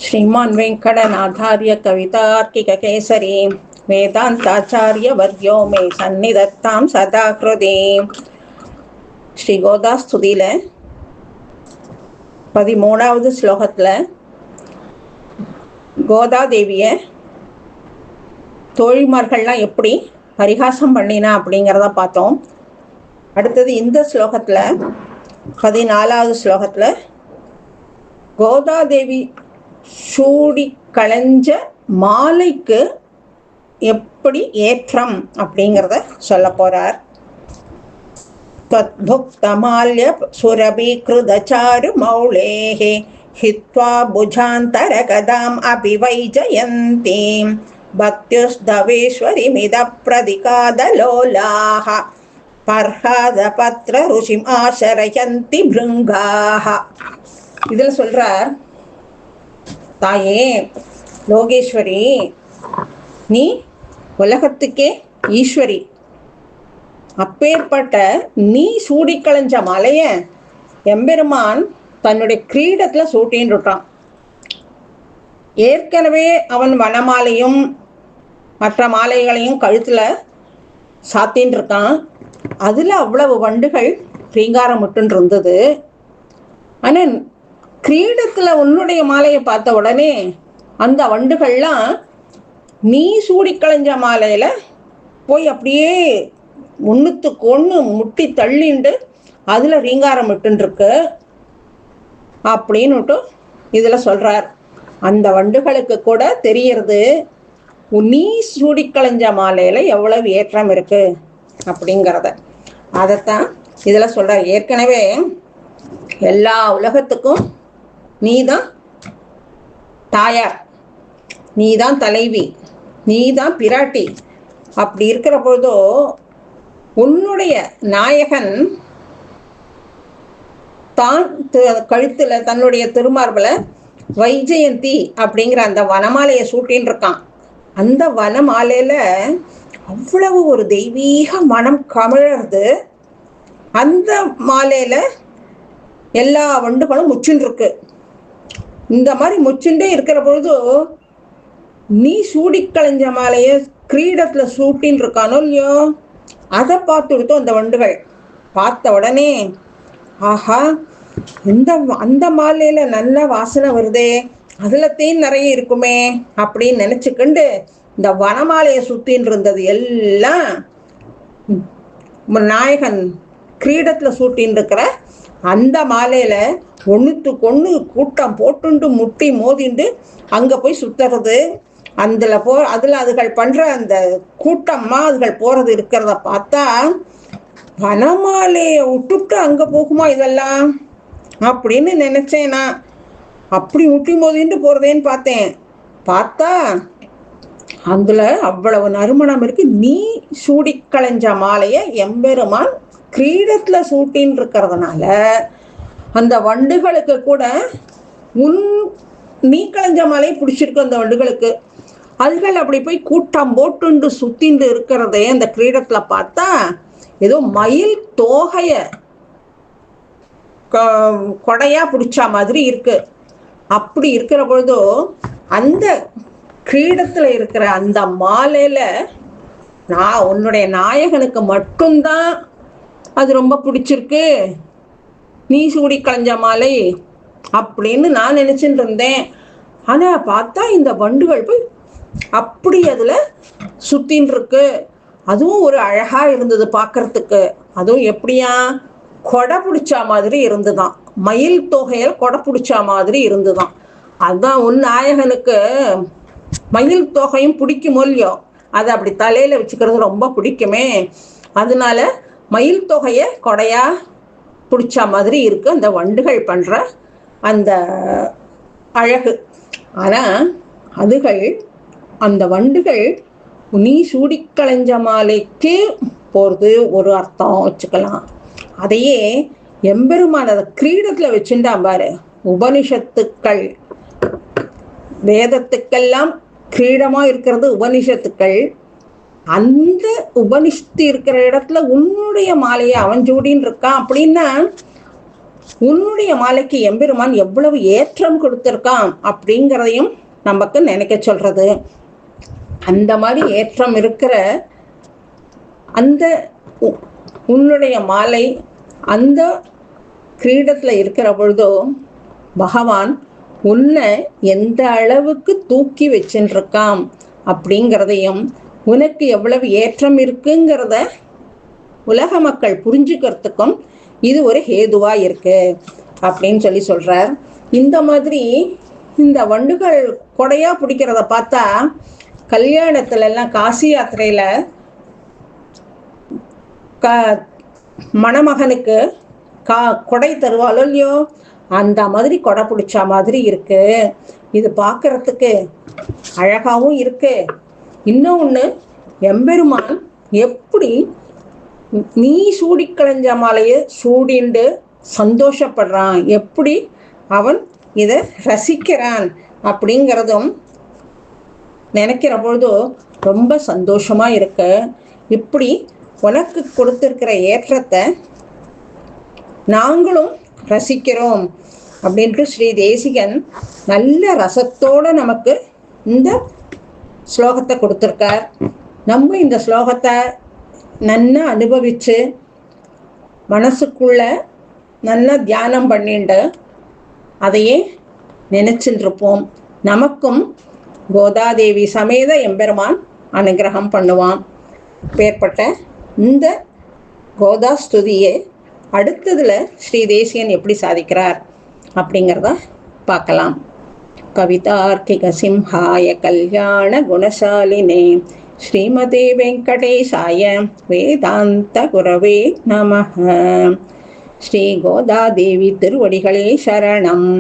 श्रीमान् वेङ्कटनाथार्य कवितार्किककेसरी वेदान्ताचार्यवर्यो मे सन्निधत्तां सदा कृति. ஸ்ரீ கோதா ஸ்துதியில 13வது ஸ்லோகத்தில் கோதாதேவிய தோழிமார்கள்லாம் எப்படி பரிகாசம் பண்ணினா அப்படிங்கிறத பார்த்தோம். அடுத்தது இந்த ஸ்லோகத்தில் 14வது ஸ்லோகத்தில் கோதாதேவி சூடி களைஞ்ச மாலைக்கு எப்படி ஏற்றம் அப்படிங்கிறத சொல்ல போறார். தத்புக்தமால்ய சுரபீக்ருதசாரு மௌளேஹே ஹித்வா புஜாந்தரகதாம் அபிவைஜயந்தீம் பக்த்யுஸ்தவேஸ்வரிமித பிரதிகாதலோலாஹ பர்ஹாதபத்ர ருஷிம் ஆசரயந்தி பிருங்காஹ. இதில் சொல்றார், தாயே லோகேஸ்வரி, நீ உலகத்துக்கே ஈஸ்வரி. அப்பேற்பட்ட நீ சூடிக்களைஞ்ச மலைய எம்பெருமான் தன்னுடைய கிரீடத்துல சூட்டின்னு இருக்கான். ஏற்கனவே அவன் வனமாலையும் மற்ற மாலைகளையும் கழுத்துல சாத்தின்னு இருக்கான். அதுல அவ்வளவு வண்டுகள் ரீங்காரம் விட்டுன்னு இருந்தது. ஆனா கிரீடத்துல உன்னுடைய மாலையை பார்த்த உடனே அந்த வண்டுகள்லாம் நீ சூடிக்களைஞ்ச மாலையில போய் அப்படியே ஒன்றுத்துக்கு ஒன்று முட்டி தள்ளிண்டு அதுல ரீங்காரம் விட்டுருக்கு அப்படின்னுட்டு இதுல சொல்றார். அந்த வண்டுகளுக்கு கூட தெரியறது நீ சூடிக்களைஞ்ச மாலையில எவ்வளவு ஏற்றம் இருக்கு அப்படிங்கிறத. அதைத்தான் இதுல சொல்றார். ஏற்கனவே எல்லா உலகத்துக்கும் நீதான் தாயார், நீதான் தலைவி, நீதான் பிராட்டி. அப்படி இருக்கிற பொழுதோ உன்னுடைய நாயகன் தான் கழுத்துல தன்னுடைய திருமார்பல வைஜெயந்தி அப்படிங்கிற அந்த வனமாலையை சூட்டின்னு இருக்கான். அந்த வனமாலையில அவ்வளவு ஒரு தெய்வீக மனம் கமிழறது. அந்த மாலையில எல்லா வண்டுகளும் முச்சுன்னு இருக்கு. இந்த மாதிரி முச்சுண்டே இருக்கிற பொழுது நீ சூடிக்களைஞ்ச மாலைய கிரீடத்துல சூட்டின்னு இருக்கானோ இல்லையோ, அதை பார்த்துடுத்தோம் அந்த வண்டுகள். பார்த்த உடனே ஆஹா, அந்த மாலையில நல்ல வாசனை வருதே, அதுல தேன் நிறைய இருக்குமே அப்படின்னு நினைச்சுக்கிண்டு இந்த வனமாலையை சுத்தின்னு இருந்தது எல்லாம் நாயகன் கிரீடத்துல சூட்டின்னு இருக்கிற அந்த மாலையில ஒண்ணுத்துக்கு ஒண்ணு கூட்டம் போட்டுண்டு முட்டி மோதிண்டு அங்க போய் சுத்துறது. அதுல அதுகள் பண்ற அந்த கூட்டமா அதுகள் போறது இருக்கிறத பார்த்தா வனமாலைய விட்டுட்டு அங்க போகுமா இதெல்லாம் அப்படின்னு நினைச்சேன். நான் அப்படி முட்டி மோதிண்டு போறதேன்னு பார்த்தா அதுல அவ்வளவு நறுமணம் இருக்கு. நீ சூடிக்களைஞ்ச மாலைய எம்பெருமான் கிரீடத்துல சூட்டின்னு இருக்கிறதுனால அந்த வண்டுகளுக்கு கூட நீ களைஞ்ச மாலை பிடிச்சிருக்கு. அந்த வண்டுகளுக்கு அதுகள் அப்படி போய் கூட்டம் போட்டுண்டு சுத்திண்டு இருக்கிறதே அந்த கிரீடத்துல பார்த்தா ஏதோ மயில் தோகைய கொடையா பிடிச்ச மாதிரி இருக்கு. அப்படி இருக்கிற பொழுதோ அந்த கிரீடத்துல இருக்கிற அந்த மாலையில உன்னுடைய நாயகனுக்கு மட்டும்தான் அது ரொம்ப பிடிச்சிருக்கு, நீ சூடி களைஞ்ச மாலை அப்படின்னு நான் நினைச்சுட்டு இருந்தேன். ஆனா பார்த்தா இந்த வண்டுகள் போய் அப்படி அதுல சுத்தின்னு இருக்கு. அதுவும் ஒரு அழகா இருந்தது பார்க்கறதுக்கு. அதுவும் எப்படியா கொடை பிடிச்ச மாதிரி இருந்துதான், மயில் தொகையில் கொடை பிடிச்ச மாதிரி இருந்துதான். அதுதான் உன் நாயகனுக்கு மயில் தொகையும் பிடிக்குமோ இல்லையோ, அதை அப்படி தலையில வச்சுக்கிறது ரொம்ப பிடிக்குமே. அதனால மயில் தொகைய கொடையா பிடிச்ச மாதிரி இருக்கு அந்த வண்டுகள் பண்ற அந்த அழகு. ஆனா அதுகள் அந்த வண்டுகள் நீ சூடிக்களைஞ்ச மாலைக்கு போறது ஒரு அர்த்தம் வச்சுக்கலாம். அதையே எம்பெருமான கிரீடத்துல வச்சுட்டான் பாரு. உபனிஷத்துக்கள், வேதத்துக்கெல்லாம் கிரீடமா இருக்கிறது உபனிஷத்துக்கள். அந்த உபனிஷத்து இருக்கிற இடத்துல உன்னுடைய மாலையை அவன் சூடின்னு இருக்கான் அப்படின்னா உன்னுடைய மாலைக்கு எம்பெருமான் எவ்வளவு ஏற்றம் கொடுத்திருக்கான் அப்படிங்கிறதையும் நமக்கு நினைக்க சொல்றது. அந்த மாதிரி ஏற்றம் இருக்கிற அந்த உன்னுடைய மாலை அந்த கிரீடத்துல இருக்கிற பொழுதோ பகவான் உன்னை எந்த அளவுக்கு தூக்கி வச்சுருக்கான் அப்படிங்கிறதையும் உனக்கு எவ்வளவு ஏற்றம் இருக்குங்கிறத உலக மக்கள் புரிஞ்சுக்கிறதுக்கும் இது ஒரு ஹேதுவா இருக்கு அப்படின்னு சொல்றார். இந்த மாதிரி இந்த வண்டுகள் கொடையா பிடிக்கிறத பார்த்தா கல்யாணத்துல எல்லாம் காசி யாத்திரையில மணமகனுக்கு கொடை தருவாளோ இல்லையோ, அந்த மாதிரி கொடை பிடிச்ச மாதிரி இருக்கு. இது பார்க்கறதுக்கு அழகாவும் இருக்கு. இன்னொன்று, எம்பெருமான் எப்படி நீ சூடி களைஞ்ச மாலையை சூடிண்டு சந்தோஷப்படுறான், எப்படி அவன் இதை ரசிக்கிறான் அப்படிங்கிறதும் நினைக்கிற பொழுது ரொம்ப சந்தோஷமா இருக்கு. இப்படி உனக்கு கொடுத்திருக்கிற ஏற்றத்தை நாங்களும் ரசிக்கிறோம் அப்படின்ட்டு ஸ்ரீ தேசிகன் நல்ல ரசத்தோட நமக்கு இந்த ஸ்லோகத்தை கொடுத்துருக்கார். நம்ம இந்த ஸ்லோகத்தை நல்லா அனுபவிச்சு மனசுக்குள்ள நல்லா தியானம் பண்ணிண்டு அதையே நினைச்சுட்டு இருப்போம். நமக்கும் கோதாதேவி சமேத எம்பெருமான் அனுகிரகம் பண்ணுவான். பேர்பட்ட இந்த கோதா ஸ்துதியை அடுத்ததுல ஸ்ரீ தேசிகன் எப்படி சாதிக்கிறார் அப்படிங்கிறத பார்க்கலாம். கவிதார்க்கிக சிம்ஹாய கல்யாண குணசாலினே ஸ்ரீமதே வெங்கடேசாய வேதாந்த குரவே நமஹ. ஸ்ரீ கோதாதேவி திருவடிகளே சரணம்.